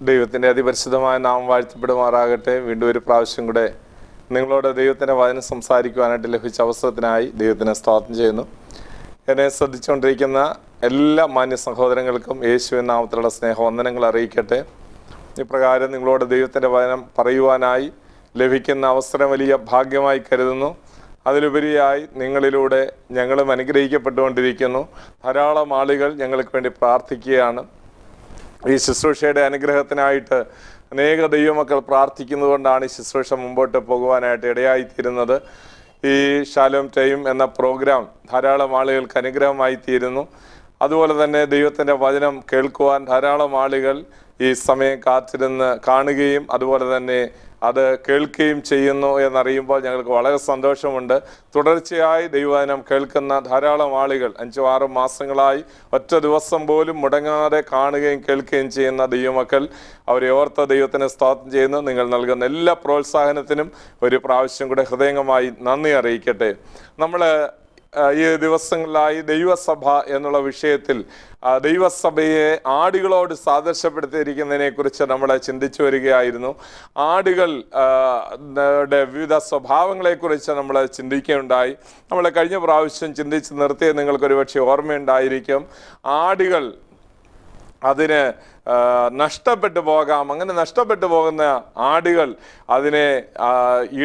ദൈവത്തിൻ്റെ അതിപരിശുദ്ധമായ നാമം വാഴ്ത്തപ്പെടുമാറാകട്ടെ. വീണ്ടും ഒരു പ്രാവശ്യം കൂടെ നിങ്ങളോട് ദൈവത്തിൻ്റെ വചനം സംസാരിക്കുവാനായിട്ട് ലഭിച്ച അവസരത്തിനായി ദൈവത്തിനെ സ്തോത്രം ചെയ്യുന്നു. എന്നെ ശ്രദ്ധിച്ചുകൊണ്ടിരിക്കുന്ന എല്ലാ മാന്യ സഹോദരങ്ങൾക്കും യേശുവിൻ നാമത്തിലുള്ള സ്നേഹവന്ദനങ്ങൾ അറിയിക്കട്ടെ. ഇപ്രകാരം നിങ്ങളോട് ദൈവത്തിൻ്റെ വചനം പറയുവാനായി ലഭിക്കുന്ന അവസരം വലിയ ഭാഗ്യമായി കരുതുന്നു. അതിലുപരിയായി നിങ്ങളിലൂടെ ഞങ്ങളും അനുഗ്രഹിക്കപ്പെട്ടുകൊണ്ടിരിക്കുന്നു. ധാരാളം ആളുകൾ ഞങ്ങൾക്ക് വേണ്ടി പ്രാർത്ഥിക്കുകയാണ്. ഈ ശുശ്രൂഷയുടെ അനുഗ്രഹത്തിനായിട്ട് അനേക ദൈവമക്കൾ പ്രാർത്ഥിക്കുന്നതുകൊണ്ടാണ് ഈ ശുശ്രൂഷ മുമ്പോട്ട് പോകുവാനായിട്ട് ഇടയായിത്തീരുന്നത്. ഈ ഷാലോം ടൈം എന്ന പ്രോഗ്രാം ധാരാളം ആളുകൾക്ക് അനുഗ്രഹമായി തീരുന്നു. അതുപോലെ തന്നെ ദൈവത്തിൻ്റെ വചനം കേൾക്കുവാൻ ധാരാളം ആളുകൾ ഈ സമയം കാത്തിരുന്ന് കാണുകയും അതുപോലെ തന്നെ അത് കേൾക്കുകയും ചെയ്യുന്നു എന്നറിയുമ്പോൾ ഞങ്ങൾക്ക് വളരെ സന്തോഷമുണ്ട്. തുടർച്ചയായി ദൈവവചനം കേൾക്കുന്ന ധാരാളം ആളുകൾ 5-6 മാസങ്ങളായി ഒറ്റ ദിവസം പോലും മുടങ്ങാതെ കാണുകയും കേൾക്കുകയും ചെയ്യുന്ന ദൈവമക്കൾ, അവരെ ഓർത്ത ദൈവത്തിന് സ്തോത്രം ചെയ്യുന്നു. നിങ്ങൾ നൽകുന്ന എല്ലാ പ്രോത്സാഹനത്തിനും ഒരു പ്രാവശ്യം കൂടെ ഹൃദയംഗമായി നന്ദി അറിയിക്കട്ടെ. നമ്മൾ ഈ ദിവസങ്ങളിലായി ദൈവസഭ എന്നുള്ള വിഷയത്തിൽ ദൈവസഭയെ ആടുകളോട് സാദൃശ്യപ്പെടുത്തിയിരിക്കുന്നതിനെ കുറിച്ച് നമ്മൾ ചിന്തിച്ചു വരികയായിരുന്നു. ആടുകൾ വിവിധ സ്വഭാവങ്ങളെക്കുറിച്ച് നമ്മൾ ചിന്തിക്കുകയുണ്ടായി. നമ്മൾ കഴിഞ്ഞ പ്രാവശ്യം ചിന്തിച്ച് നിർത്തിയത് നിങ്ങൾക്കൊരു പക്ഷേ ഓർമ്മയുണ്ടായിരിക്കും. ആടുകൾ അതിന് നഷ്ടപ്പെട്ടു പോകാം. അങ്ങനെ നഷ്ടപ്പെട്ടു പോകുന്ന ആടുകൾ അതിനെ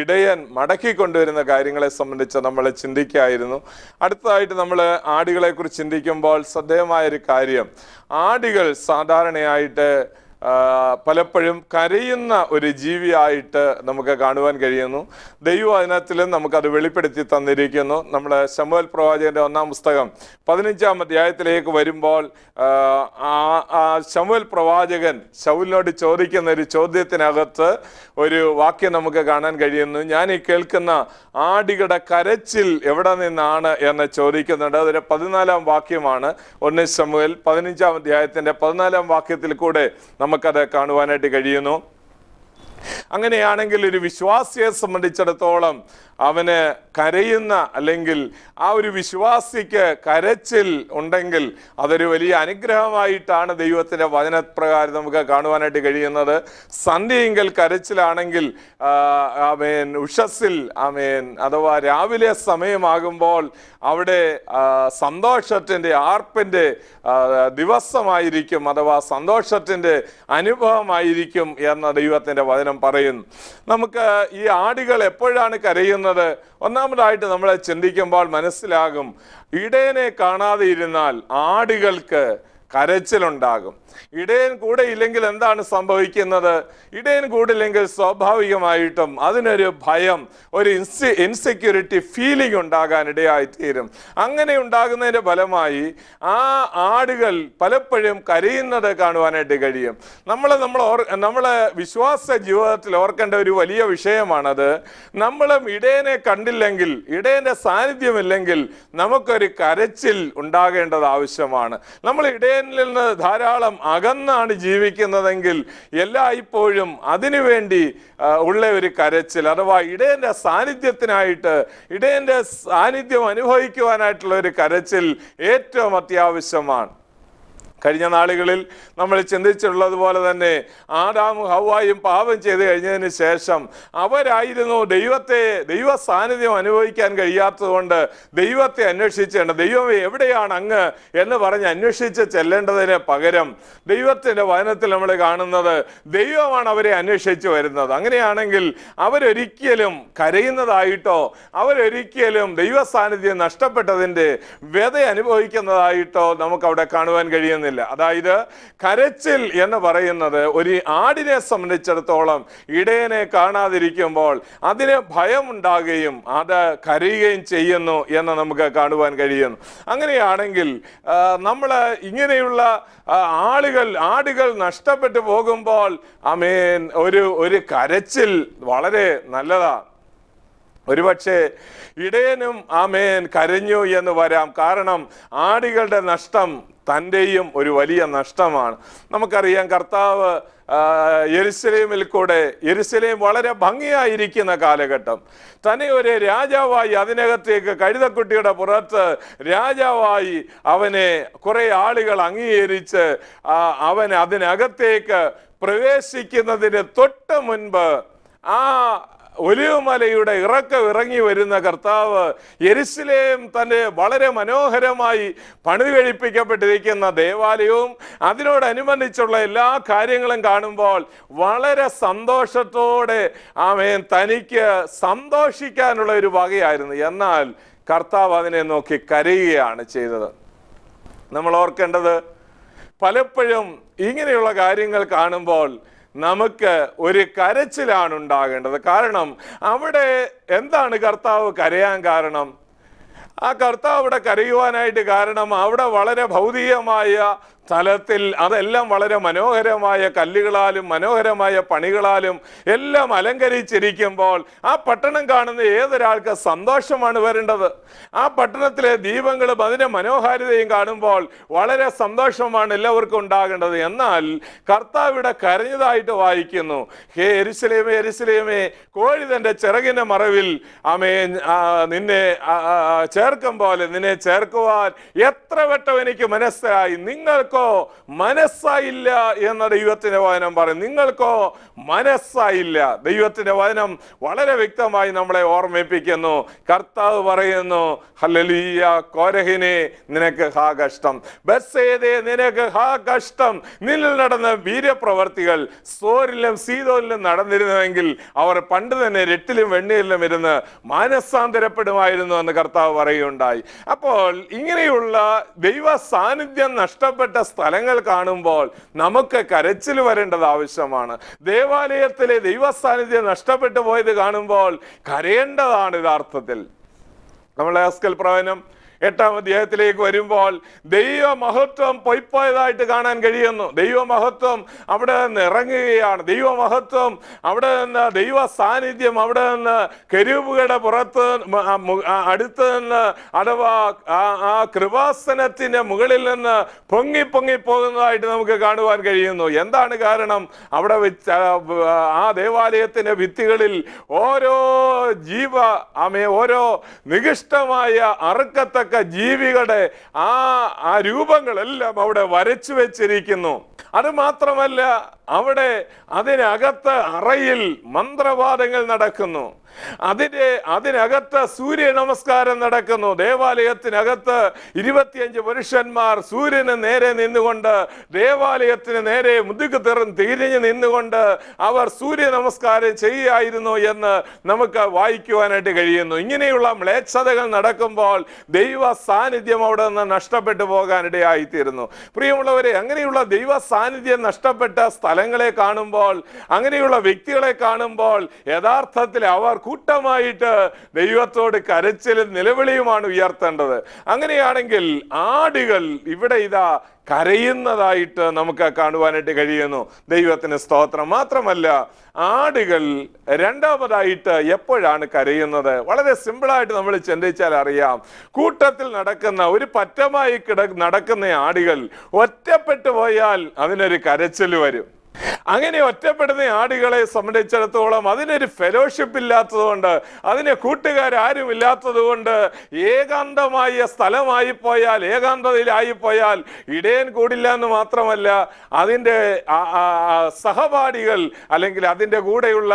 ഇടയൻ മടക്കിക്കൊണ്ടുവരുന്ന കാര്യങ്ങളെ സംബന്ധിച്ച് നമ്മൾ ചിന്തിക്കുകയായിരുന്നു. അടുത്തതായിട്ട് നമ്മൾ ആടുകളെ കുറിച്ച് ചിന്തിക്കുമ്പോൾ ശ്രദ്ധേയമായൊരു കാര്യം, ആടുകൾ സാധാരണയായിട്ട് പലപ്പോഴും കരയുന്ന ഒരു ജീവിയായിട്ട് നമുക്ക് കാണുവാൻ കഴിയുന്നു. ദൈവവചനത്തിലും നമുക്കത് വെളിപ്പെടുത്തി തന്നിരിക്കുന്നു. നമ്മൾ ശമൂവേൽ പ്രവാചകന്റെ 1-ാം പുസ്തകം 15-ാം അധ്യായത്തിലേക്ക് വരുമ്പോൾ ശമൂവേൽ പ്രവാചകൻ ശൗലിനോട് ചോദിക്കുന്ന ഒരു ചോദ്യത്തിനകത്ത് ഒരു വാക്യം നമുക്ക് കാണാൻ കഴിയുന്നു. ഞാൻ ഈ കേൾക്കുന്ന ആടുകളുടെ കരച്ചിൽ എവിടെ നിന്നാണ് എന്ന് ചോദിക്കുന്നുണ്ട്. അതൊരു 14-ാം വാക്യമാണ്. 1 ശമൂവേൽ 15-ാം അധ്യായത്തിന്റെ 14-ാം വാക്യത്തിൽ കൂടെ നമുക്കത് കാണുവാനായിട്ട് കഴിയുന്നു. അങ്ങനെയാണെങ്കിൽ ഒരു വിശ്വാസിയെ സംബന്ധിച്ചിടത്തോളം അവന് കരയുന്ന അല്ലെങ്കിൽ ആ ഒരു വിശ്വാസിക്ക് കരച്ചിൽ ഉണ്ടെങ്കിൽ അതൊരു വലിയ അനുഗ്രഹമായിട്ടാണ് ദൈവത്തിൻ്റെ വചനപ്രകാരം നമുക്ക് കാണുവാനായിട്ട് കഴിയുന്നത്. സന്ധ്യയെങ്കിൽ കരച്ചിലാണെങ്കിൽ ഉഷസ്സിൽ അഥവാ രാവിലെ സമയമാകുമ്പോൾ അവിടെ സന്തോഷത്തിൻ്റെ ആർപ്പിൻ്റെ ദിവസമായിരിക്കും, അഥവാ സന്തോഷത്തിൻ്റെ അനുഭവമായിരിക്കും എന്ന ദൈവത്തിൻ്റെ വചനം പറയുന്നു. നമുക്ക് ഈ ആടുകൾ എപ്പോഴാണ് കരയുന്നത്? ഒന്നാമതായിട്ട് നമ്മൾ ചിന്തിക്കുമ്പോൾ മനസ്സിലാകും, ഇടയനെ കാണാതെ ഇരുന്നാൽ ആടുകൾക്ക് കരച്ചിലുണ്ടാകും. ഇടയൻ കൂടെ ഇല്ലെങ്കിൽ എന്താണ് സംഭവിക്കുന്നത്? ഇടയൻ കൂടില്ലെങ്കിൽ സ്വാഭാവികമായിട്ടും അതിനൊരു ഭയം, ഒരു ഇൻസെക്യൂരിറ്റി ഫീലിംഗ് ഉണ്ടാകാൻ ഇടയായിത്തീരും. അങ്ങനെ ഉണ്ടാകുന്നതിൻ്റെ ഫലമായി ആ ആടുകൾ പലപ്പോഴും കരയുന്നത് കാണുവാനായിട്ട് കഴിയും. നമ്മളെ വിശ്വാസ ജീവിതത്തിൽ ഓർക്കേണ്ട ഒരു വലിയ വിഷയമാണത്. നമ്മളും ഇടയനെ കണ്ടില്ലെങ്കിൽ, ഇടയൻ്റെ സാന്നിധ്യമില്ലെങ്കിൽ നമുക്കൊരു കരച്ചിൽ ഉണ്ടാകേണ്ടത് ആവശ്യമാണ്. നമ്മൾ ഇടയനിൽ നിന്ന് ധാരാളം അകന്നാണ് ജീവിക്കുന്നതെങ്കിൽ എല്ലായ്പ്പോഴും അതിനുവേണ്ടി ഉള്ള ഒരു കരച്ചിൽ, അഥവാ ഇടയൻ്റെ സാന്നിധ്യത്തിനായിട്ട്, ഇടയൻ്റെ സാന്നിധ്യം അനുഭവിക്കുവാനായിട്ടുള്ള ഒരു കരച്ചിൽ ഏറ്റവും അത്യാവശ്യമാണ്. കഴിഞ്ഞ നാളുകളിൽ നമ്മൾ ചിന്തിച്ചുള്ളതുപോലെ തന്നെ ആദാമും ഹവ്വായും പാപം ചെയ്ത് കഴിഞ്ഞതിന് ശേഷം അവരായിരുന്നു ദൈവ സാന്നിധ്യം അനുഭവിക്കാൻ കഴിയാത്തതുകൊണ്ട് ദൈവത്തെ അന്വേഷിച്ചേണ്ട, ദൈവമേ എവിടെയാണ് അങ്ങ് എന്ന് പറഞ്ഞ് അന്വേഷിച്ച് ചെല്ലേണ്ടതിന് പകരം ദൈവത്തിൻ്റെ വചനത്തിൽ നമ്മൾ കാണുന്നത് ദൈവമാണ് അവരെ അന്വേഷിച്ച് വരുന്നത്. അങ്ങനെയാണെങ്കിൽ അവരൊരിക്കലും കരയുന്നതായിട്ടോ അവരൊരിക്കലും ദൈവ സാന്നിധ്യം നഷ്ടപ്പെട്ടതിൻ്റെ വ്യത അനുഭവിക്കുന്നതായിട്ടോ നമുക്ക് അവിടെ കാണുവാൻ കഴിയുന്നില്ല. അതായത് കരച്ചിൽ എന്ന് പറയുന്നത് ഒരു ആടിനെ സംബന്ധിച്ചിടത്തോളം ഇടയനെ കാണാതിരിക്കുമ്പോൾ അതിന് ഭയമുണ്ടാകുകയും അത് കരയുകയും ചെയ്യുന്നു എന്ന് നമുക്ക് കാണുവാൻ കഴിയുന്നു. അങ്ങനെയാണെങ്കിൽ നമ്മൾ ഇങ്ങനെയുള്ള ആടുകൾ നഷ്ടപ്പെട്ടു പോകുമ്പോൾ ഒരു കരച്ചിൽ വളരെ നല്ലതാണ്. ഒരുപക്ഷെ ഇടയനും കരഞ്ഞു എന്ന് വരാം. കാരണം ആടുകളുടെ നഷ്ടം തൻ്റെയും ഒരു വലിയ നഷ്ടമാണ്. നമുക്കറിയാം കർത്താവ് യെരുശലേമിൽ കൂടെ, യെരുശലേം വളരെ ഭംഗിയായിരിക്കുന്ന കാലഘട്ടം, തന്നെ ഒരു രാജാവായി അതിനകത്തേക്ക് കഴുതക്കുട്ടിയുടെ പുറത്ത് രാജാവായി അവനെ കുറെ ആളുകൾ അംഗീകരിച്ച് അവൻ അതിനകത്തേക്ക് പ്രവേശിക്കുന്നതിന് തൊട്ട് മുൻപ് ആ ഒലിവുമലയുടെ ഇറങ്ങി വരുന്ന കർത്താവ് യെരുശലേം തൻ്റെ വളരെ മനോഹരമായി പണിത് കഴിപ്പിക്കപ്പെട്ടിരിക്കുന്ന ദേവാലയവും അതിനോടനുബന്ധിച്ചുള്ള എല്ലാ കാര്യങ്ങളും കാണുമ്പോൾ വളരെ സന്തോഷത്തോടെ ആമേൻ തനിക്ക് സന്തോഷിക്കാനുള്ള ഒരു വകയായിരുന്നു. എന്നാൽ കർത്താവ് അതിനെ നോക്കി കരയുകയാണ് ചെയ്തത്. നമ്മൾ ഓർക്കേണ്ടത്, പലപ്പോഴും ഇങ്ങനെയുള്ള കാര്യങ്ങൾ കാണുമ്പോൾ നമുക്ക് ഒരു കരച്ചിലാണ് ഉണ്ടാകേണ്ടത്. കാരണം അവിടെ എന്താണ് കർത്താവ് കരയാൻ കാരണം? ആ കർത്താവ് അവിടെ കരയുവാനായിട്ട് കാരണം അവിടെ വളരെ ഭൗതികമായ സ്ഥലത്തിൽ അതെല്ലാം വളരെ മനോഹരമായ കല്ലുകളാലും മനോഹരമായ പണികളാലും എല്ലാം അലങ്കരിച്ചിരിക്കുമ്പോൾ ആ പട്ടണം കാണുന്ന ഏതൊരാൾക്ക് സന്തോഷമാണ് വരേണ്ടത്. ആ പട്ടണത്തിലെ ദീപങ്ങളും അതിൻ്റെ മനോഹാരിതയും കാണുമ്പോൾ വളരെ സന്തോഷമാണ് എല്ലാവർക്കും ഉണ്ടാകേണ്ടത്. എന്നാൽ കർത്താവിടെ കരഞ്ഞതായിട്ട് വായിക്കുന്നു, ഹേ യെരുശലേമേ യെരുശലേമേ, കോഴി തൻ്റെ ചിറകിൻ്റെ മറവിൽ നിന്നെ ചേർക്കും പോലെ നിന്നെ ചേർക്കുവാൻ എത്ര വട്ടം എനിക്ക് മനസ്സായി, നിങ്ങൾക്കോ മനസ്സായില്ല എന്ന ദൈവത്തിന്റെ വചനം പറയും. നിങ്ങൾക്കോ മനസ്സായില്ല. ദൈവത്തിന്റെ വചനം വളരെ വ്യക്തമായി നമ്മളെ ഓർമ്മിപ്പിക്കുന്നു. കർത്താവ് പറയുന്നു, ഹല്ലേലൂയ, കോരഹിനെ നിനക്ക് ഹാ കഷ്ടം, ബത്സേദേ നിനക്ക് ഹാ കഷ്ടം. നിന്നിൽ നടന്ന വീര്യപ്രവർത്തികൾ സോരിലും സീദോനിലും നടന്നിരുന്നുവെങ്കിൽ അവർ പണ്ട് തന്നെ രട്ടിലും വെണ്ണീരിലും ഇരുന്ന് മാനസാന്തരപ്പെടുമായിരുന്നു എന്ന് കർത്താവ് പറയുകയുണ്ടായി. അപ്പോൾ ഇങ്ങനെയുള്ള ദൈവ സാന്നിധ്യം നഷ്ടപ്പെട്ട സ്ഥലങ്ങൾ കാണുമ്പോൾ നമുക്ക് കരച്ചിൽ വരേണ്ടത് ആവശ്യമാണ്. ദേവാലയത്തിലെ ദൈവ സാന്നിധ്യം നഷ്ടപ്പെട്ടു പോയത് കാണുമ്പോൾ കരയേണ്ടതാണ് യഥാർത്ഥത്തിൽ. നമ്മൾ എസ്കേൽ പ്രവചനം 8-ാം അധ്യായത്തിലേക്ക് വരുമ്പോൾ ദൈവമഹത്വം പൊയ്പോയതായിട്ട് കാണാൻ കഴിയുന്നു. ദൈവമഹത്വം അവിടെ നിന്ന് ഇറങ്ങുകയാണ്. ദൈവമഹത്വം അവിടെ നിന്ന്, ദൈവ സാന്നിധ്യം അവിടെ നിന്ന് കെരൂബുകളുടെ പുറത്ത് അടുത്ത് നിന്ന്, അഥവാ ആ കൃപാസനത്തിന്റെ മുകളിൽ നിന്ന് പൊങ്ങി പോകുന്നതായിട്ട് നമുക്ക് കാണുവാൻ കഴിയുന്നു. എന്താണ് കാരണം? അവിടെ വെച്ച് ആ ദേവാലയത്തിന്റെ ഭിത്തികളിൽ ഓരോ ഓരോ നികൃഷ്ടമായ അറുക്കത്തക്ക ജീവികളുടെ ആ രൂപങ്ങളെല്ലാം അവിടെ വരച്ചു വെച്ചിരിക്കുന്നു. അത് മാത്രമല്ല, അവിടെ അതിനകത്ത് അറയിൽ മന്ത്രവാദങ്ങൾ നടക്കുന്നു. അതിനകത്ത് സൂര്യ നമസ്കാരം നടക്കുന്നു. ദേവാലയത്തിനകത്ത് 25 പുരുഷന്മാർ സൂര്യന് നേരെ നിന്നുകൊണ്ട്, ദേവാലയത്തിന് നേരെ മുതുക് തിരിഞ്ഞു നിന്നുകൊണ്ട് അവർ സൂര്യ നമസ്കാരം ചെയ്യുകയായിരുന്നു എന്ന് നമുക്ക് വായിക്കുവാനായിട്ട് കഴിയുന്നു. ഇങ്ങനെയുള്ള മ്ലേച്ഛതകൾ നടക്കുമ്പോൾ ദൈവ സാന്നിധ്യം അവിടെ നിന്ന് നഷ്ടപ്പെട്ടു പോകാനിടയായിത്തീരുന്നു. പ്രിയമുള്ളവരെ, അങ്ങനെയുള്ള ദൈവ സാന്നിധ്യം നഷ്ടപ്പെട്ട സ്ഥലങ്ങളെ കാണുമ്പോൾ, അങ്ങനെയുള്ള വ്യക്തികളെ കാണുമ്പോൾ യഥാർത്ഥത്തിൽ അവർ കൂട്ടമായിട്ട് ദൈവത്തോട് കരച്ചിലും നിലവിളിയുമാണ് ഉയർത്തേണ്ടത്. അങ്ങനെയാണെങ്കിൽ ആടുകൾ ഇവിടെ ഇതാ കരയുന്നതായിട്ട് നമുക്ക് കാണുവാനായിട്ട് കഴിയുന്നു. ദൈവത്തിന് സ്തോത്രം. മാത്രമല്ല, ആടുകൾ രണ്ടാമതായിട്ട് എപ്പോഴാണ് കരയുന്നത്? വളരെ സിമ്പിളായിട്ട് നമ്മൾ ചിന്തിച്ചാൽ അറിയാം. കൂട്ടത്തിൽ നടക്കുന്ന ഒരു പറ്റമായി നടക്കുന്ന ആടുകൾ ഒറ്റപ്പെട്ടു പോയാൽ അതിനൊരു കരച്ചിൽ വരും. അങ്ങനെ ഒറ്റപ്പെടുന്ന ആടുകളെ സംബന്ധിച്ചിടത്തോളം അതിനൊരു ഫെലോഷിപ്പ് ഇല്ലാത്തതുകൊണ്ട്, അതിന് കൂട്ടുകാരും ഇല്ലാത്തത് കൊണ്ട്, ഏകാന്തമായ സ്ഥലമായി പോയാൽ, ഏകാന്തതയിലായിപ്പോയാൽ ഇടയൻ കൂടില്ല എന്ന് മാത്രമല്ല, അതിൻ്റെ സഹപാഠികൾ അല്ലെങ്കിൽ അതിൻ്റെ കൂടെയുള്ള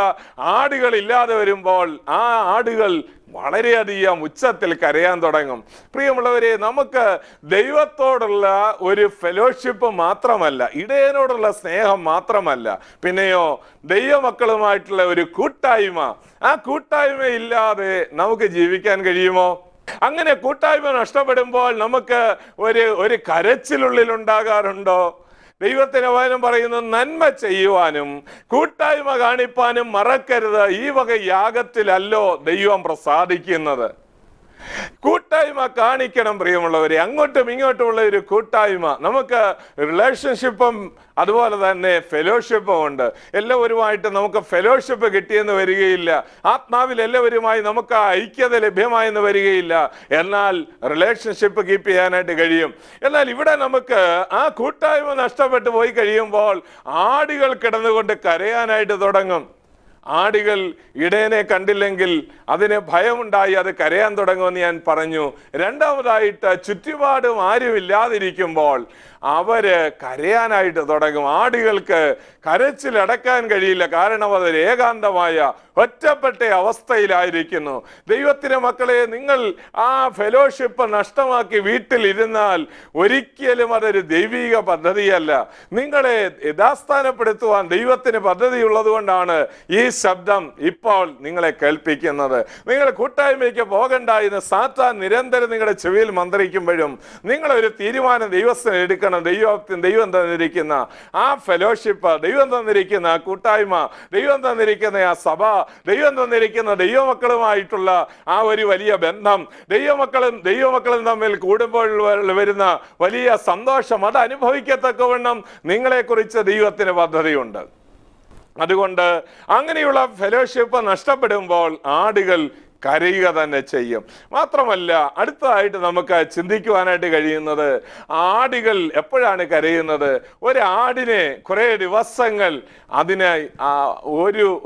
ആടുകൾ ഇല്ലാതെ വരുമ്പോൾ ആ ആടുകൾ വളരെയധികം ഉച്ചത്തിൽ കരയാൻ തുടങ്ങും. പ്രിയമുള്ളവരെ, നമുക്ക് ദൈവത്തോടുള്ള ഒരു ഫെലോഷിപ്പ് മാത്രമല്ല, ഇടയനോടുള്ള സ്നേഹം മാത്രമല്ല, പിന്നെയോ ദൈവമക്കളുമായിട്ടുള്ള ഒരു കൂട്ടായ്മ. ആ കൂട്ടായ്മ ഇല്ലാതെ നമുക്ക് ജീവിക്കാൻ കഴിയുമോ? അങ്ങനെ കൂട്ടായ്മ നഷ്ടപ്പെടുമ്പോൾ നമുക്ക് ഒരു കരച്ചിലുള്ളിൽ ഉണ്ടാകാറുണ്ടോ? ദൈവത്തിന്റെ വചനം പറയുന്നു, നന്മ ചെയ്യുവാനും കൂട്ടായ്മ കാണിപ്പാനും മറക്കരുത്. ഈ വക യാഗത്തിലല്ലോ ദൈവം പ്രസാദിക്കുന്നത്. കൂട്ടായ്മ കാണിക്കണം പ്രിയമുള്ളവരെ. അങ്ങോട്ടും ഇങ്ങോട്ടുമുള്ള ഒരു കൂട്ടായ്മ. നമുക്ക് റിലേഷൻഷിപ്പും അതുപോലെ തന്നെ ഫെലോഷിപ്പും ഉണ്ട്. എല്ലാവരുമായിട്ട് നമുക്ക് ഫെലോഷിപ്പ് കിട്ടിയെന്ന് വരികയില്ല, ആത്മാവിൽ എല്ലാവരുമായി നമുക്ക് ആ ഐക്യത ലഭ്യമായെന്ന് വരികയില്ല. എന്നാൽ റിലേഷൻഷിപ്പ് കീപ്പ് ചെയ്യാനായിട്ട് കഴിയും. എന്നാൽ ഇവിടെ നമുക്ക് ആ കൂട്ടായ്മ നഷ്ടപ്പെട്ടു പോയി കഴിയുമ്പോൾ ആടുകൾ കിടന്നുകൊണ്ട് കരയാനായിട്ട് തുടങ്ങും. ആടുകൾ ഇടയനെ കണ്ടില്ലെങ്കിൽ അതിന് ഭയമുണ്ടായി അത് കരയാൻ തുടങ്ങുമെന്ന് ഞാൻ പറഞ്ഞു. രണ്ടാമതായിട്ട് ചുറ്റുപാടും ആരുമില്ലാതിരിക്കുമ്പോൾ അവര് കരയാനായിട്ട് തുടങ്ങും. ആടുകൾക്ക് കരച്ചിലടക്കാൻ കഴിയില്ല, കാരണം അതൊരു ഏകാന്തമായ ഒറ്റപ്പെട്ട അവസ്ഥയിലായിരിക്കുന്നു. ദൈവത്തിന്റെ മക്കളെ, നിങ്ങൾ ആ ഫെലോഷിപ്പ് നഷ്ടമാക്കി വീട്ടിലിരുന്നാൽ ഒരിക്കലും അതൊരു ദൈവിക പദ്ധതിയല്ല. നിങ്ങളെ യഥാസ്ഥാനപ്പെടുത്തുവാൻ ദൈവത്തിന് പദ്ധതി ഉള്ളത് കൊണ്ടാണ് ഈ ശബ്ദം ഇപ്പോൾ നിങ്ങളെ കേൾപ്പിക്കുന്നത്. നിങ്ങൾ കൂട്ടായ്മയ്ക്ക് പോകണ്ട എന്ന് സാത്താൻ നിരന്തരം നിങ്ങളുടെ ചെവിയിൽ മന്ത്രിക്കുമ്പോഴും നിങ്ങളൊരു തീരുമാനം ദൈവത്തിന് എടുക്കണം. ദൈവം തന്നിരിക്കുന്ന ആ ഫെലോഷിപ്പ്, ദൈവം തന്നിരിക്കുന്ന ആ കൂട്ടായ്മ, ദൈവം തന്നിരിക്കുന്ന ആ സഭ, ദൈവം തന്നിരിക്കുന്ന ദൈവമക്കളുമായിട്ടുള്ള ആ ഒരു വലിയ ബന്ധം, ദൈവമക്കളും തമ്മിൽ കൂടുമ്പോൾ വരുന്ന വലിയ സന്തോഷം, അത് അനുഭവിക്കത്തക്കവണ്ണം നിങ്ങളെക്കുറിച്ച് ദൈവത്തിന് പദ്ധതിയുണ്ട്. അതുകൊണ്ട് അങ്ങനെയുള്ള ഫെലോഷിപ്പ് നഷ്ടപ്പെടുമ്പോൾ ആടുകൾ കരയുക തന്നെ ചെയ്യും. മാത്രമല്ല, അടുത്തതായിട്ട് നമുക്ക് ചിന്തിക്കുവാനായിട്ട് കഴിയുന്നത്, ആടുകൾ എപ്പോഴാണ് കരയുന്നത്? ഒരാടിനെ കുറേ ദിവസങ്ങൾ അതിന്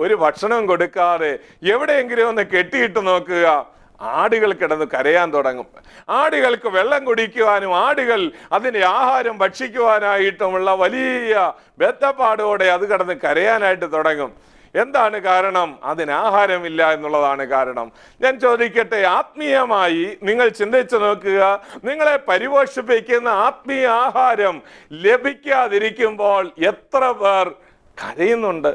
ഒരു ഭക്ഷണം കൊടുക്കാതെ എവിടെയെങ്കിലും ഒന്ന് കെട്ടിയിട്ട് നോക്കുക, ആടുകൾ കിടന്ന് കരയാൻ തുടങ്ങും. ആടുകൾക്ക് വെള്ളം കുടിക്കുവാനും ആടുകൾ അതിൻ്റെ ആഹാരം ഭക്ഷിക്കുവാനായിട്ടുമുള്ള വലിയ ബദ്ധപ്പാടോടെ അത് കിടന്ന് കരയാനായിട്ട് തുടങ്ങും. എന്താണ് കാരണം? അതിന് ആഹാരമില്ല എന്നുള്ളതാണ് കാരണം. ഞാൻ ചോദിക്കട്ടെ, ആത്മീയമായി നിങ്ങൾ ചിന്തിച്ചു നോക്കുക, നിങ്ങളെ പരിപോഷിപ്പിക്കുന്ന ആത്മീയ ആഹാരം ലഭിക്കാതിരിക്കുമ്പോൾ എത്ര പേർ കരയുന്നുണ്ട്?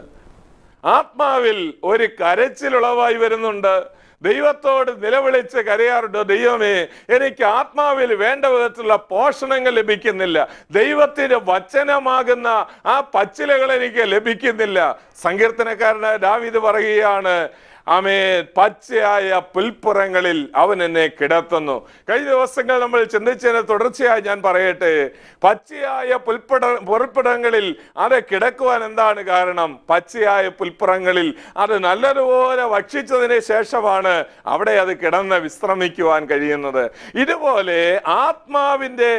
ആത്മാവിൽ ഒരു കരച്ചിലുളവായി വരുന്നുണ്ട്. ദൈവത്തോട് നിലവിളിച്ച് കരയാറുണ്ട്, ദൈവമേ എനിക്ക് ആത്മാവിൽ വേണ്ട വിധത്തിലുള്ള പോഷണങ്ങൾ ലഭിക്കുന്നില്ല, ദൈവത്തിന്റെ വചനമാകുന്ന ആ പച്ചിലകൾ എനിക്ക് ലഭിക്കുന്നില്ല. സങ്കീർത്തനക്കാരനായ ദാവീദ് പറയുകയാണ്, പച്ചയായ പുൽപ്പുറങ്ങളിൽ അവൻ എന്നെ കിടത്തുന്നു. കഴിഞ്ഞ ദിവസങ്ങൾ നമ്മൾ ചിന്തിച്ചതിന് തുടർച്ചയായി ഞാൻ പറയട്ടെ, പച്ചയായ പുൽപ്പുറങ്ങളിൽ അത് കിടക്കുവാൻ എന്താണ് കാരണം? പച്ചയായ പുൽപ്പുറങ്ങളിൽ അത് നല്ലതുപോലെ ഭക്ഷിച്ചതിന് ശേഷമാണ് അവിടെ അത് കിടന്ന് വിശ്രമിക്കുവാൻ കഴിയുന്നത്. ഇതുപോലെ ആത്മാവിന്റെ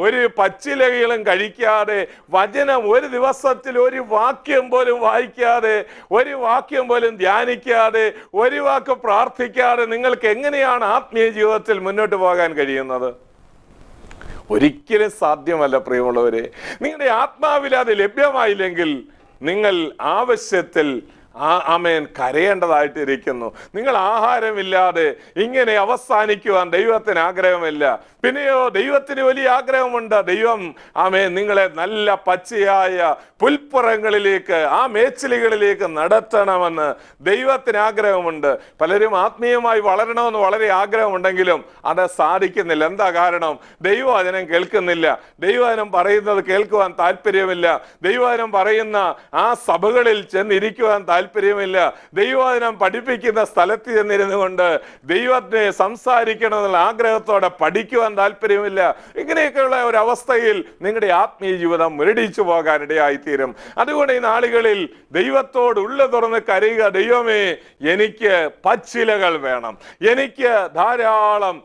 ഒരു പച്ചിലകളും കഴിക്കാതെ, വചനം ഒരു ദിവസത്തിൽ ഒരു വാക്യം പോലും വായിക്കാതെ, ഒരു വാക്യം പോലും ധ്യാനിക്കാതെ, ഒരു വാക്ക് പ്രാർത്ഥിക്കാതെ നിങ്ങൾക്ക് എങ്ങനെയാണ് ആത്മീയ ജീവിതത്തിൽ മുന്നോട്ട് പോകാൻ കഴിയുന്നത്? ഒരിക്കലും സാധ്യമല്ല പ്രിയമുള്ളവരെ. നിങ്ങളുടെ ആത്മാവിൽ അത് ലഭ്യമായില്ലെങ്കിൽ നിങ്ങൾ ആവശ്യത്തിൽ കരയേണ്ടതായിട്ടിരിക്കുന്നു. നിങ്ങൾ ആഹാരമില്ലാതെ ഇങ്ങനെ അവസാനിക്കുവാൻ ദൈവത്തിന് ആഗ്രഹമില്ല. പിന്നെയോ ദൈവത്തിന് വലിയ ആഗ്രഹമുണ്ട്. ദൈവം നിങ്ങളെ നല്ല പച്ചയായ പുൽപ്പുറങ്ങളിലേക്ക്, ആ മേച്ചിലുകളിലേക്ക് നടത്തണമെന്ന് ദൈവത്തിന് ആഗ്രഹമുണ്ട്. പലരും ആത്മീയമായി വളരണമെന്ന് വളരെ ആഗ്രഹമുണ്ടെങ്കിലും അത് സാധിക്കുന്നില്ല. എന്താ കാരണം? ദൈവവചനം കേൾക്കുന്നില്ല, ദൈവവചനം പറയുന്നത് കേൾക്കുവാൻ താല്പര്യമില്ല, ദൈവവചനം പറയുന്ന ആ സഭകളിൽ ചെന്നിരിക്കുവാൻ താല്പര്യമില്ല, ദൈവവചനം പഠിപ്പിക്കുന്ന സ്ഥലത്ത് ചെന്നിരുന്നു കൊണ്ട് ദൈവത്തെ സംസാരിക്കണമെന്നുള്ള ആഗ്രഹത്തോടെ പഠിക്കുവാൻ താല്പര്യമില്ല. ഇങ്ങനെയൊക്കെയുള്ള ഒരു അവസ്ഥയിൽ നിങ്ങളുടെ ആത്മീയ ജീവിതം മുരടിച്ചു പോകാനിടയായിത്തീരും. അതുകൊണ്ട് ഈ നാളുകളിൽ ദൈവത്തോട് ഉള്ള തുറന്ന് കരയുക, ദൈവമേ എനിക്ക് പച്ചിലകൾ വേണം, എനിക്ക് ധാരാളം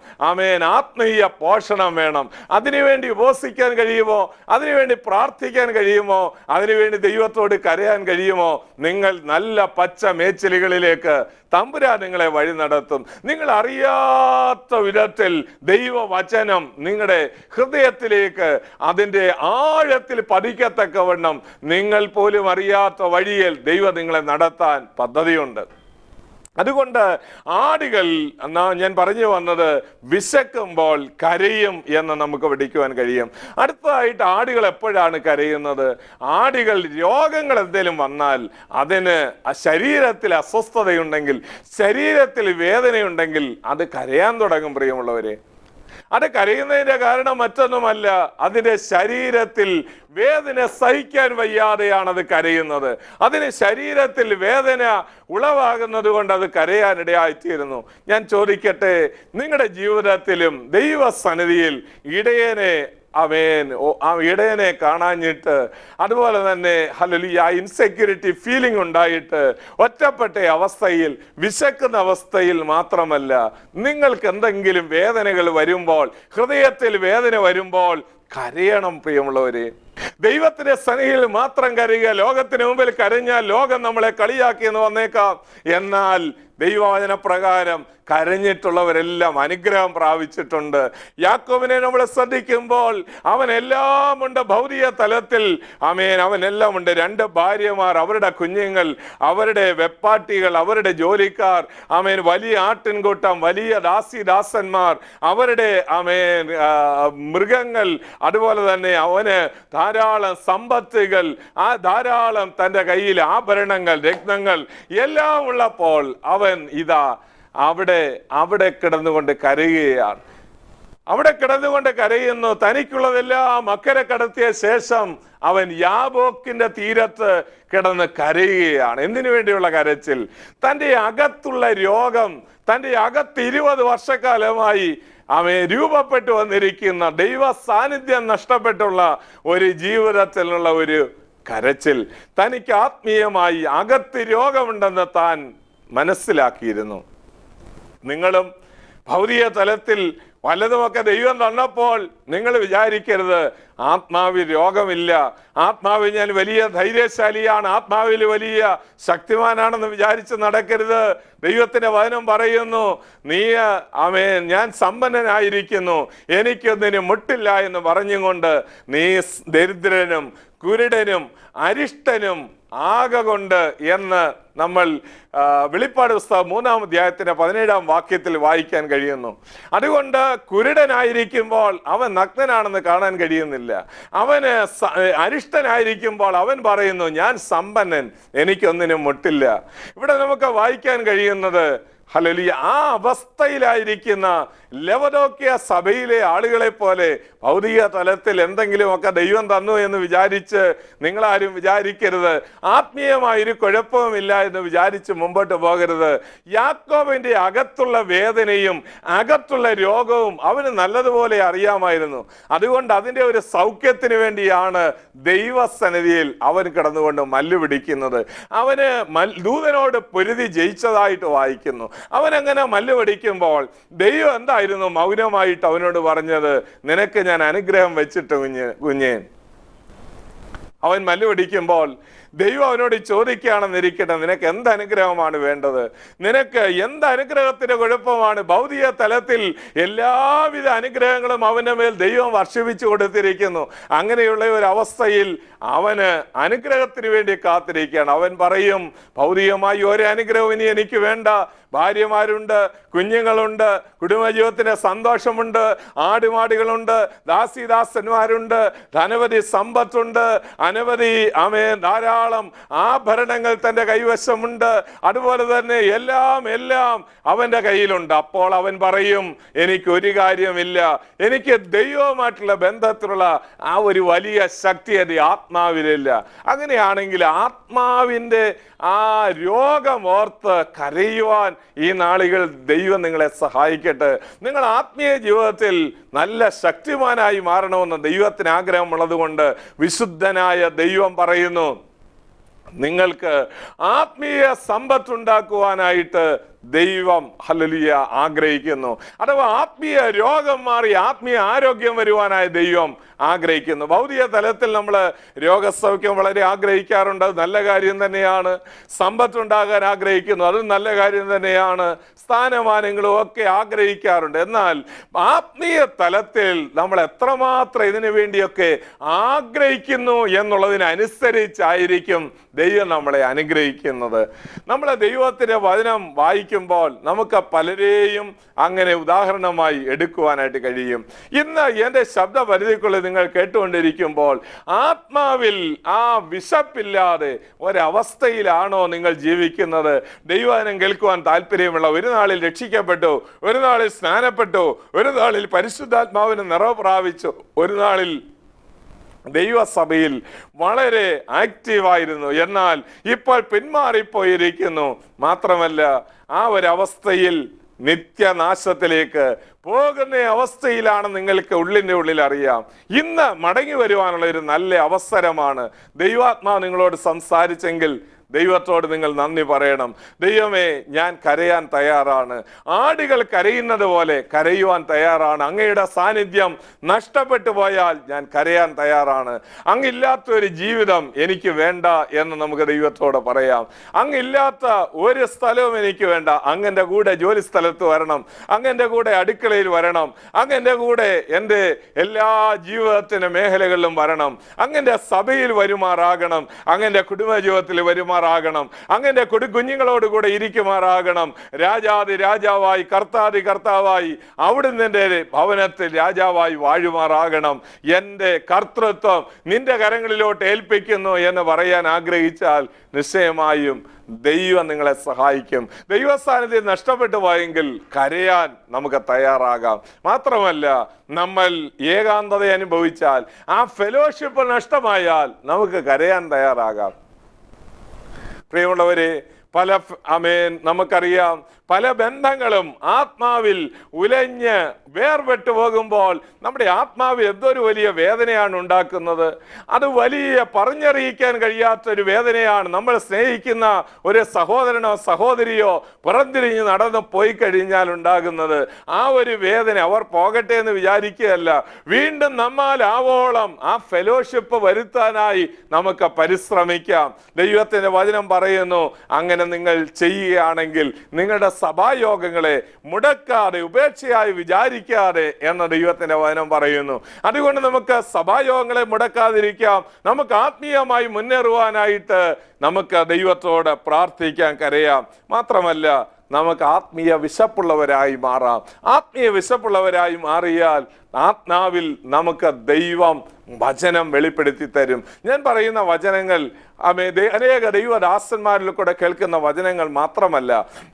ആത്മീയ പോഷണം വേണം. അതിനുവേണ്ടി ഉപവസിക്കാൻ കഴിയുമോ? അതിനുവേണ്ടി പ്രാർത്ഥിക്കാൻ കഴിയുമോ? അതിനുവേണ്ടി ദൈവത്തോട് കരയാൻ കഴിയുമോ? നിങ്ങൾ നല്ല പച്ച മേച്ചിലുകളിലേക്ക് തമ്പുരാൻ നിങ്ങളെ വഴി നടത്തും. നിങ്ങൾ അറിയാത്ത വിധത്തിൽ ദൈവവചനം നിങ്ങളുടെ ഹൃദയത്തിലേക്ക് അതിൻ്റെ ആഴത്തിൽ പതിക്കത്തക്കവണ്ണം നിങ്ങൾ പോലും അറിയാത്ത വഴിയിൽ ദൈവം നിങ്ങളെ നടത്താൻ പദ്ധതിയുണ്ട്. അതുകൊണ്ട് ആടുകൾ, ഞാൻ പറഞ്ഞു വന്നത്, വിശക്കുമ്പോൾ കരയും എന്ന് നമുക്ക് പഠിക്കുവാൻ കഴിയും. അടുത്തതായിട്ട് ആടുകൾ എപ്പോഴാണ് കരയുന്നത്? ആടുകൾ രോഗങ്ങൾ എന്തെങ്കിലും വന്നാൽ, അതിന് ശരീരത്തിൽ അസ്വസ്ഥതയുണ്ടെങ്കിൽ, ശരീരത്തിൽ വേദനയുണ്ടെങ്കിൽ അത് കരയാൻ തുടങ്ങും പ്രിയമുള്ളവരെ. അത് കരയുന്നതിന്റെ കാരണം മറ്റൊന്നുമല്ല, അതിന്റെ ശരീരത്തിൽ വേദന സഹിക്കാൻ വയ്യാതെയാണ് അത് കരയുന്നത്. അതിന് ശരീരത്തിൽ വേദന ഉളവാകുന്നത് കൊണ്ട് അത് കരയാനിടയായിത്തീരുന്നു. ഞാൻ ചോദിക്കട്ടെ, നിങ്ങളുടെ ജീവിതത്തിലും ദൈവസന്നിധിയിൽ ഇടയനെ ആ ഇടയനെ കാണാഞ്ഞിട്ട്, അതുപോലെ തന്നെ ഹല്ലേലൂയ ഇൻസെക്യൂരിറ്റി ഫീലിംഗ് ഉണ്ടായിട്ട്, ഒറ്റപ്പെട്ട അവസ്ഥയിൽ, വിശക്കുന്ന അവസ്ഥയിൽ മാത്രമല്ല, നിങ്ങൾക്ക് എന്തെങ്കിലും വേദനകൾ വരുമ്പോൾ, ഹൃദയത്തിൽ വേദന വരുമ്പോൾ കരയണം പ്രിയമുള്ളവരെ. ദൈവത്തിന്റെ സന്നിധിയിൽ മാത്രം കരയുക. ലോകത്തിന് മുമ്പിൽ കരഞ്ഞാൽ ലോകം നമ്മളെ കളിയാക്കിയെന്ന് വന്നേക്കാം. എന്നാൽ ദൈവവചന പ്രകാരം കരഞ്ഞിട്ടുള്ളവരെല്ലാം അനുഗ്രഹം പ്രാപിച്ചിട്ടുണ്ട്. യാക്കോബിനെ നമ്മൾ ശ്രദ്ധിക്കുമ്പോൾ അവൻ എല്ലാം ഉണ്ട് ഭൗതിക തലത്തിൽ. അവനെല്ലാം ഉണ്ട്. 2 ഭാര്യമാർ, അവരുടെ കുഞ്ഞുങ്ങൾ, അവരുടെ വെപ്പാട്ടികൾ, അവരുടെ ജോലിക്കാർ, വലിയ ആട്ടിൻകൂട്ടം, വലിയ ദാസന്മാർ, അവരുടെ മൃഗങ്ങൾ, അതുപോലെ തന്നെ അവന് ധാരാളം സമ്പത്തുകൾ, ധാരാളം തൻ്റെ കയ്യിൽ ആഭരണങ്ങൾ, രത്നങ്ങൾ എല്ലാം ഉള്ളപ്പോൾ അവൻ അവിടെ കിടന്നുകൊണ്ട് കരയുകയാണ്. അവിടെ കിടന്നുകൊണ്ട് കരയുന്നു. തനിക്കുള്ളതെല്ലാം അക്കരെ കടത്തിയ ശേഷം അവൻ യാബോക്കിന്റെ തീരത്ത് കിടന്ന് കരയുകയാണ്. എന്തിനു വേണ്ടിയുള്ള കരച്ചിൽ? തൻ്റെ അകത്തുള്ള രോഗം, തൻ്റെ അകത്ത് 20 വർഷക്കാലമായി രൂപപ്പെട്ടു വന്നിരിക്കുന്ന ദൈവ സാന്നിധ്യം നഷ്ടപ്പെട്ടുള്ള ഒരു ജീവിതത്തിലുള്ള ഒരു കരച്ചിൽ. തനിക്ക് ആത്മീയമായി അകത്ത് രോഗമുണ്ടെന്ന് താൻ മനസ്സിലാക്കിയിരുന്നു. നിങ്ങളും ഭൗതിക തലത്തിൽ വല്ലതുമൊക്കെ ദൈവം തന്നപ്പോൾ നിങ്ങൾ വിചാരിക്കരുത് ആത്മാവിൽ രോഗമില്ല, ആത്മാവിൽ ഞാൻ വലിയ ധൈര്യശാലിയാണ്, ആത്മാവിൽ വലിയ ശക്തിമാനാണെന്ന് വിചാരിച്ച് നടക്കരുത്. ദൈവത്തിന്റെ വചനം പറയുന്നു, ഞാൻ സമ്പന്നനായിരിക്കുന്നു, എനിക്കൊന്നിനും മുട്ടില്ല എന്ന് പറഞ്ഞുകൊണ്ട് നീ ദരിദ്രനും കുരുടനും അരിഷ്ടനും ആകൊണ്ട് എന്ന് നമ്മൾ വെളിപ്പാട് പുസ്തകം 3-ാം അധ്യായത്തിന്റെ 17-ാം വാക്യത്തിൽ വായിക്കാൻ കഴിയുന്നു. അതുകൊണ്ട് കുരുടനായിരിക്കുമ്പോൾ അവൻ നഗ്നനാണെന്ന് കാണാൻ കഴിയുന്നില്ല. അവന് അരിഷ്ടനായിരിക്കുമ്പോൾ അവൻ പറയുന്നു ഞാൻ സമ്പന്നൻ, എനിക്കൊന്നിനും മുട്ടില്ല. ഇവിടെ നമുക്ക് വായിക്കാൻ കഴിയുന്നത് ഹല്ലേലൂയ ആ അവസ്ഥയിലായിരിക്കുന്ന ലവദോക്യ സഭയിലെ ആളുകളെ പോലെ ഭൗതിക തലത്തിൽ എന്തെങ്കിലുമൊക്കെ ദൈവം തന്നു എന്ന് വിചാരിച്ച് നിങ്ങളാരും വിചാരിക്കരുത്. ആത്മീയമായൊരു കുഴപ്പവുമില്ല എന്ന് വിചാരിച്ച് മുമ്പോട്ട് പോകരുത്. യാക്കോബിന്റെ അകത്തുള്ള വേദനയും അകത്തുള്ള രോഗവും അവന് നല്ലതുപോലെ അറിയാമായിരുന്നു. അതുകൊണ്ട് അതിൻ്റെ ഒരു സൗഖ്യത്തിന് വേണ്ടിയാണ് ദൈവസന്നിധിയിൽ അവൻ കിടന്നുകൊണ്ട് മല്ലു പിടിക്കുന്നത്. അവന് ദൂതനോട് പൊരുതി ജയിച്ചതായിട്ട് വായിക്കുന്നു. അവനങ്ങനെ മല്ലു പിടിക്കുമ്പോൾ ദൈവം എന്തായിരുന്നു മൗനമായിട്ട് അവനോട് പറഞ്ഞത്? നിനക്ക് ഞാൻ അനുഗ്രഹം വെച്ചിട്ട് കുഞ്ഞേ. അവൻ മല്ലു പിടിക്കുമ്പോൾ ദൈവം അവനോട് ചോദിക്കുകയാണെന്നിരിക്കട്ടെ, നിനക്ക് എന്ത് അനുഗ്രഹമാണ് വേണ്ടത്? നിനക്ക് എന്ത് അനുഗ്രഹത്തിന്റെ കുഴപ്പമാണ്? ഭൗതിക തലത്തിൽ എല്ലാവിധ അനുഗ്രഹങ്ങളും അവന്റെ മേൽ ദൈവം വർഷിപ്പിച്ചു കൊടുത്തിരിക്കുന്നു. അങ്ങനെയുള്ള ഒരു അവസ്ഥയിൽ അവന് അനുഗ്രഹത്തിന് വേണ്ടി കാത്തിരിക്കുകയാണ്. അവൻ പറയും, ഭൗതികമായി ഒരു അനുഗ്രഹവും ഇനി എനിക്ക് വേണ്ട. ഭാര്യമാരുണ്ട്, കുഞ്ഞുങ്ങളുണ്ട്, കുടുംബജീവിതത്തിന് സന്തോഷമുണ്ട്, ആടുമാടുകളുണ്ട്, ദാസിദാസന്മാരുണ്ട്, അനവധി സമ്പത്തുണ്ട്, അനവധി ധാരാളം ആഭരണങ്ങൾ തൻ്റെ കൈവശമുണ്ട്. അതുപോലെ തന്നെ എല്ലാം അവൻ്റെ കയ്യിലുണ്ട്. അപ്പോൾ അവൻ പറയും, എനിക്കൊരു കാര്യമില്ല, എനിക്ക് ദൈവവുമായിട്ടുള്ള ബന്ധത്തിലുള്ള ആ ഒരു വലിയ ശക്തി എൻ്റെ ആത്മാവിലില്ല. അങ്ങനെയാണെങ്കിൽ ആത്മാവിൻ്റെ ആ രോഗം ഓർത്ത് കരയുവാൻ ഈ നാളുകൾ ദൈവം നിങ്ങളെ സഹായിക്കട്ടെ. നിങ്ങൾ ആത്മീയ ജീവിതത്തിൽ നല്ല ശക്തിമാനായി മാറണമെന്ന് ദൈവത്തിന് ആഗ്രഹമുള്ളത് കൊണ്ട് വിശുദ്ധനായ ദൈവം പറയുന്നു, നിങ്ങൾക്ക് ആത്മീയ സമ്പത്തുണ്ടാക്കുവാനായിട്ട് ദൈവം ഹല്ലേലൂയ ആഗ്രഹിക്കുന്നു. അഥവാ ആത്മീയ രോഗം മാറി ആത്മീയ ആരോഗ്യം വരുവാനായ ദൈവം ആഗ്രഹിക്കുന്നു. ഭൗതിക തലത്തിൽ നമ്മൾ രോഗസൗഖ്യം വളരെ ആഗ്രഹിക്കാറുണ്ട്, അത് നല്ല കാര്യം തന്നെയാണ്. സമ്പത്തുണ്ടാകാൻ ആഗ്രഹിക്കുന്നു, അത് നല്ല കാര്യം തന്നെയാണ്. സ്ഥാനമാനങ്ങളും ഒക്കെ ആഗ്രഹിക്കാറുണ്ട്. എന്നാൽ ആത്മീയ തലത്തിൽ നമ്മൾ എത്രമാത്രം ഇതിനു വേണ്ടിയൊക്കെ ആഗ്രഹിക്കുന്നു എന്നുള്ളതിനനുസരിച്ചായിരിക്കും ദൈവം നമ്മളെ അനുഗ്രഹിക്കുന്നത്. നമ്മളെ ദൈവത്തിന്റെ വചനം വായിക്കുമ്പോൾ നമുക്ക് പലരെയും അങ്ങനെ ഉദാഹരണമായി എടുക്കുവാനായിട്ട് കഴിയും. ഇന്ന് എൻ്റെ ശബ്ദ പരിധിക്കുള്ളിൽ നിങ്ങൾ കേട്ടുകൊണ്ടിരിക്കുമ്പോൾ ആത്മാവിൽ ആ വിശപ്പില്ലാതെ ഒരവസ്ഥയിലാണോ നിങ്ങൾ ജീവിക്കുന്നത്? ദൈവവചനം കേൾക്കുവാൻ താല്പര്യമുള്ള ഒരു നാളിൽ രക്ഷിക്കപ്പെട്ടു, ഒരു നാളിൽ സ്നാനപ്പെട്ടു, ഒരു നാളിൽ പരിശുദ്ധാത്മാവിന് നിറവ് പ്രാപിച്ചു, ഒരു നാളിൽ ദൈവസഭയിൽ വളരെ ആക്റ്റീവായിരുന്നു, എന്നാൽ ഇപ്പോൾ പിന്മാറിപ്പോയിരിക്കുന്നു. മാത്രമല്ല ആ ഒരവസ്ഥയിൽ നിത്യനാശത്തിലേക്ക് പോകുന്ന അവസ്ഥയിലാണ് നിങ്ങൾക്ക് ഉള്ളിൻ്റെ ഉള്ളിൽ അറിയാം. ഇന്ന് മടങ്ങി വരുവാനുള്ള ഒരു നല്ല അവസരമാണ്. ദൈവാത്മാവ് നിങ്ങളോട് സംസാരിച്ചെങ്കിൽ ദൈവത്തോട് നിങ്ങൾ നന്ദി പറയണം. ദൈവമേ, ഞാൻ കരയാൻ തയ്യാറാണ്. ആടുകൾ കരയുന്നത് പോലെ കരയുവാൻ തയ്യാറാണ്. അങ്ങയുടെ സാന്നിധ്യം നഷ്ടപ്പെട്ടു പോയാൽ ഞാൻ കരയാൻ തയ്യാറാണ്. അങ്ങില്ലാത്തൊരു ജീവിതം എനിക്ക് വേണ്ട എന്ന് നമുക്ക് ദൈവത്തോട് പറയാം. അങ്ങില്ലാത്ത ഒരു സ്ഥലവും എനിക്ക് വേണ്ട. അങ്ങൻ്റെ കൂടെ ജോലി സ്ഥലത്ത് വരണം, അങ്ങൻ്റെ കൂടെ അടുക്കളയിൽ വരണം, അങ്ങൻ്റെ കൂടെ എൻ്റെ എല്ലാ ജീവിതത്തിൻ്റെ മേഖലകളിലും വരണം, അങ്ങൻ്റെ സഭയിൽ വരുമാറാകണം, അങ്ങൻ്റെ കുടുംബജീവിതത്തിൽ വരുമാറാകണം, അങ്ങനെ കുഞ്ഞുങ്ങളോടുകൂടെ ഇരിക്കുമാറാകണം. രാജാതി രാജാവായി കർത്താതി കർത്താവായി അവിടുന്ന് എൻ്റെ ഭവനത്തിൽ രാജാവായി വാഴുമാറാകണം. എൻ്റെ കർത്തൃത്വം നിന്റെ കരങ്ങളിലോട്ട് ഏൽപ്പിക്കുന്നു എന്ന് പറയാൻ ആഗ്രഹിച്ചാൽ നിശ്ചയമായും ദൈവം നിങ്ങളെ സഹായിക്കും. ദൈവസാന്നിധ്യം നഷ്ടപ്പെട്ടു പോയെങ്കിൽ കരയാൻ നമുക്ക് തയ്യാറാകാം. മാത്രമല്ല, നമ്മൾ ഏകാന്തത അനുഭവിച്ചാൽ, ആ ഫെലോഷിപ്പ് നഷ്ടമായാൽ നമുക്ക് കരയാൻ തയ്യാറാകാം. പ്രിയമുള്ളവരെ, നമുക്കറിയാം, പല ബന്ധങ്ങളും ആത്മാവിൽ ഉലഞ്ഞ് വേർപെട്ടു പോകുമ്പോൾ നമ്മുടെ ആത്മാവിൽ എന്തൊരു വലിയ വേദനയാണ് ഉണ്ടാക്കുന്നത്. അത് വലിയ പറഞ്ഞറിയിക്കാൻ കഴിയാത്തൊരു വേദനയാണ്. നമ്മൾ സ്നേഹിക്കുന്ന ഒരു സഹോദരനോ സഹോദരിയോ പുറംതിരിഞ്ഞ് നടന്നു പോയി കഴിഞ്ഞാൽ ഉണ്ടാകുന്നത്. ആ ഒരു വേദന അവർ പോകട്ടെ എന്ന് വിചാരിക്കുകയല്ല, വീണ്ടും നമ്മൾ ആവോളം ആ ഫെലോഷിപ്പ് വരുത്താനായി നമുക്ക് പരിശ്രമിക്കാം. ദൈവത്തിന്റെ വചനം പറയുന്നു, അങ്ങനെ നിങ്ങൾ ചെയ്യുകയാണെങ്കിൽ നിങ്ങളുടെ സഭായോഗങ്ങളെ മുടക്കാതെ ഉപേക്ഷയായി വിചാരിക്കാതെ എന്ന് ദൈവത്തിന്റെ വചനം പറയുന്നു. അതുകൊണ്ട് നമുക്ക് സഭായോഗങ്ങളെ മുടക്കാതിരിക്കാം. നമുക്ക് ആത്മീയമായി മുന്നേറുവാനായിട്ട് നമുക്ക് ദൈവത്തോട് പ്രാർത്ഥിക്കാൻ കരയാം. മാത്രമല്ല, നമുക്ക് ആത്മീയ വിശപ്പുള്ളവരായി മാറാം. ആത്മീയ വിശപ്പുള്ളവരായി മാറിയാൽ ആത്മാവിൽ നമുക്ക് ദൈവം വചനം വെളിപ്പെടുത്തി തരും. ഞാൻ പറയുന്ന വചനങ്ങൾ അനേക ദൈവദാസന്മാരിൽ കൂടെ കേൾക്കുന്ന വചനങ്ങൾ മാത്രമല്ല,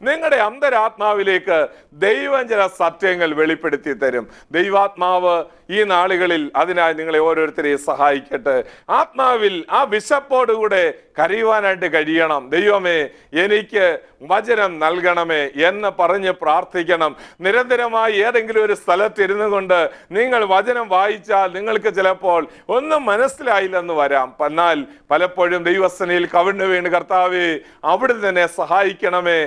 നിങ്ങളുടെ അന്തരാത്മാവിലേക്ക് ദൈവം ചില സത്യങ്ങൾ വെളിപ്പെടുത്തി തരും. ദൈവാത്മാവ് ഈ നാളുകളിൽ അതിനായി നിങ്ങളെ ഓരോരുത്തരെയും സഹായിക്കട്ടെ. ആത്മാവിൽ ആ വിശപ്പോടുകൂടെ കരയുവാനായിട്ട് കഴിയണം. ദൈവമേ, എനിക്ക് വചനം നൽകണമേ എന്ന് പറഞ്ഞ് പ്രാർത്ഥിക്കണം. നിരന്തരമായി ഏതെങ്കിലും ഒരു സ്ഥലത്തിരുന്നു കൊണ്ട് നിങ്ങൾ വചനം വായിച്ചാൽ നിങ്ങൾക്ക് ചിലപ്പോൾ ഒന്നും മനസ്സിലായില്ലെന്ന് വരാം. എന്നാൽ പലപ്പോഴും ദൈവസനയിൽ കവിണ്ണു വീണ് കർത്താവേ അവിടെ തന്നെ സഹായിക്കണമേ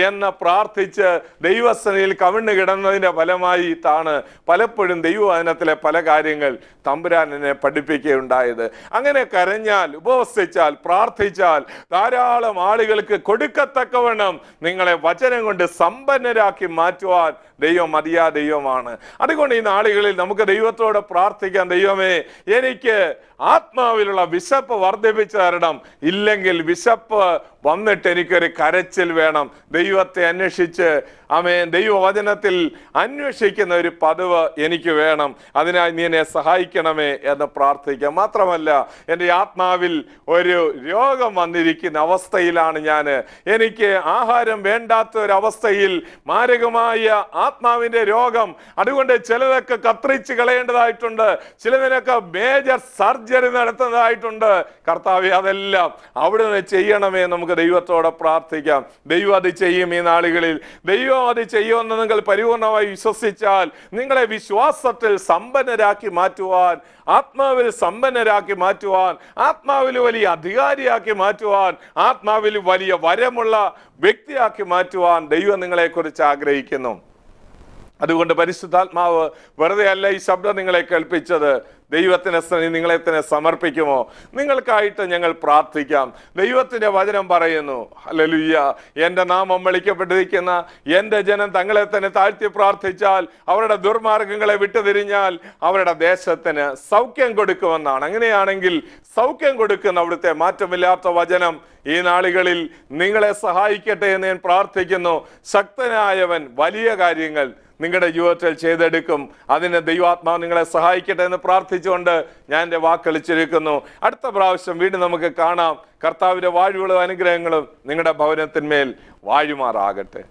എന്ന് പ്രാർത്ഥിച്ച് ദൈവസനയിൽ കവിണ്ണു കിടന്നതിന്റെ ഫലമായിട്ടാണ് പലപ്പോഴും ദൈവവചനത്തിലെ പല കാര്യങ്ങൾ തമ്പുരാൻ എന്നെ പഠിപ്പിക്കുകയുണ്ടായത്. അങ്ങനെ കരഞ്ഞാൽ, ഉപവസിച്ചാൽ, പ്രാർത്ഥിച്ചാൽ ധാരാളം ആളുകൾക്ക് കൊടുക്കത്തക്കവണ്ണം നിങ്ങളെ വചനം കൊണ്ട് സമ്പന്നരാക്കി മാറ്റുവാൻ ദൈവം മതിയാ ദൈവമാണ്. അതുകൊണ്ട് ഈ നാളുകളിൽ നമുക്ക് ദൈവത്തോട് പ്രാർത്ഥിക്കാം. ദൈവമേ, എനിക്ക് ആത്മാവിലുള്ള വിശപ്പ് വർദ്ധിപ്പിച്ചു തരണം. ഇല്ലെങ്കിൽ വിശപ്പ് വന്നിട്ട് എനിക്കൊരു കരച്ചിൽ വേണം. ദൈവത്തെ അന്വേഷിച്ച് ദൈവവചനത്തിൽ അന്വേഷിക്കുന്ന ഒരു പതിവ് എനിക്ക് വേണം. അതിനായി നീ എന്നെ സഹായിക്കണമേ എന്ന് പ്രാർത്ഥിക്കാം. മാത്രമല്ല, എൻ്റെ ആത്മാവിൽ ഒരു രോഗം വന്നിരിക്കുന്ന അവസ്ഥയിലാണ് ഞാൻ. എനിക്ക് ആഹാരം വേണ്ടാത്ത ഒരു അവസ്ഥയിൽ മാരകമായ ആത്മാവിന്റെ രോഗം. അതുകൊണ്ട് ചിലതൊക്കെ കത്രിച്ച് കളയേണ്ടതായിട്ടുണ്ട്, ചിലതിനൊക്കെ മേജർ സർജറി നടത്തുന്നതായിട്ടുണ്ട്. കർത്താവേ, അതെല്ലാം അവിടുന്ന് ചെയ്യണമേ. നമുക്ക് ദൈവത്തോടെ പ്രാർത്ഥിക്കാം. ദൈവം അത് ചെയ്യും. ഈ നാളുകളിൽ ദൈവം അത് ചെയ്യുമെന്ന് നിങ്ങൾ പരിപൂർണമായി വിശ്വസിച്ചാൽ നിങ്ങളെ വിശ്വാസത്തിൽ സമ്പന്നരാക്കി മാറ്റുവാൻ, ആത്മാവിൽ സമ്പന്നരാക്കി മാറ്റുവാൻ, ആത്മാവിൽ വലിയ അധികാരിയാക്കി മാറ്റുവാൻ, ആത്മാവിൽ വലിയ വരമുള്ള വ്യക്തിയാക്കി മാറ്റുവാൻ ദൈവം നിങ്ങളെ കുറിച്ച് ആഗ്രഹിക്കുന്നു. അതുകൊണ്ട് പരിശുദ്ധാത്മാവ് വെറുതെ അല്ല ഈ ശബ്ദം നിങ്ങളെ കേൾപ്പിച്ചത്. ദൈവത്തിന് നിങ്ങളെ തന്നെ സമർപ്പിക്കുമോ? നിങ്ങൾക്കായിട്ട് ഞങ്ങൾ പ്രാർത്ഥിക്കാം. ദൈവത്തിന്റെ വചനം പറയുന്നു, ഹല്ലേലൂയ, എൻ്റെ നാമം വിളിക്കപ്പെട്ടിരിക്കുന്ന എൻ്റെ ജനം തങ്ങളെ തന്നെ താഴ്ത്തി പ്രാർത്ഥിച്ചാൽ, അവരുടെ ദുർമാർഗങ്ങളെ വിട്ടുതിരിഞ്ഞാൽ അവരുടെ ദേശത്തിന് സൗഖ്യം കൊടുക്കുമെന്നാണ്. അങ്ങനെയാണെങ്കിൽ സൗഖ്യം കൊടുക്കുന്ന അവിടുത്തെ മാറ്റമില്ലാത്ത വചനം ഈ നാളുകളിൽ നിങ്ങളെ സഹായിക്കട്ടെ എന്ന് ഞാൻ പ്രാർത്ഥിക്കുന്നു. ശക്തനായവൻ വലിയ കാര്യങ്ങൾ നിങ്ങളുടെ ജീവിതത്തിൽ ചെയ്തെടുക്കും. അതിന് ദൈവാത്മാവ് നിങ്ങളെ സഹായിക്കട്ടെ എന്ന് പ്രാർത്ഥിച്ചുകൊണ്ട് ഞാൻ എൻ്റെ വാക്കുകൾ ചുരുക്കുന്നു. അടുത്ത പ്രാവശ്യം വീണ്ടും നമുക്ക് കാണാം. കർത്താവിൻ്റെ വാഴ്വുകളും അനുഗ്രഹങ്ങളും നിങ്ങളുടെ ഭവനത്തിന്മേൽ വാഴുമാറാകട്ടെ.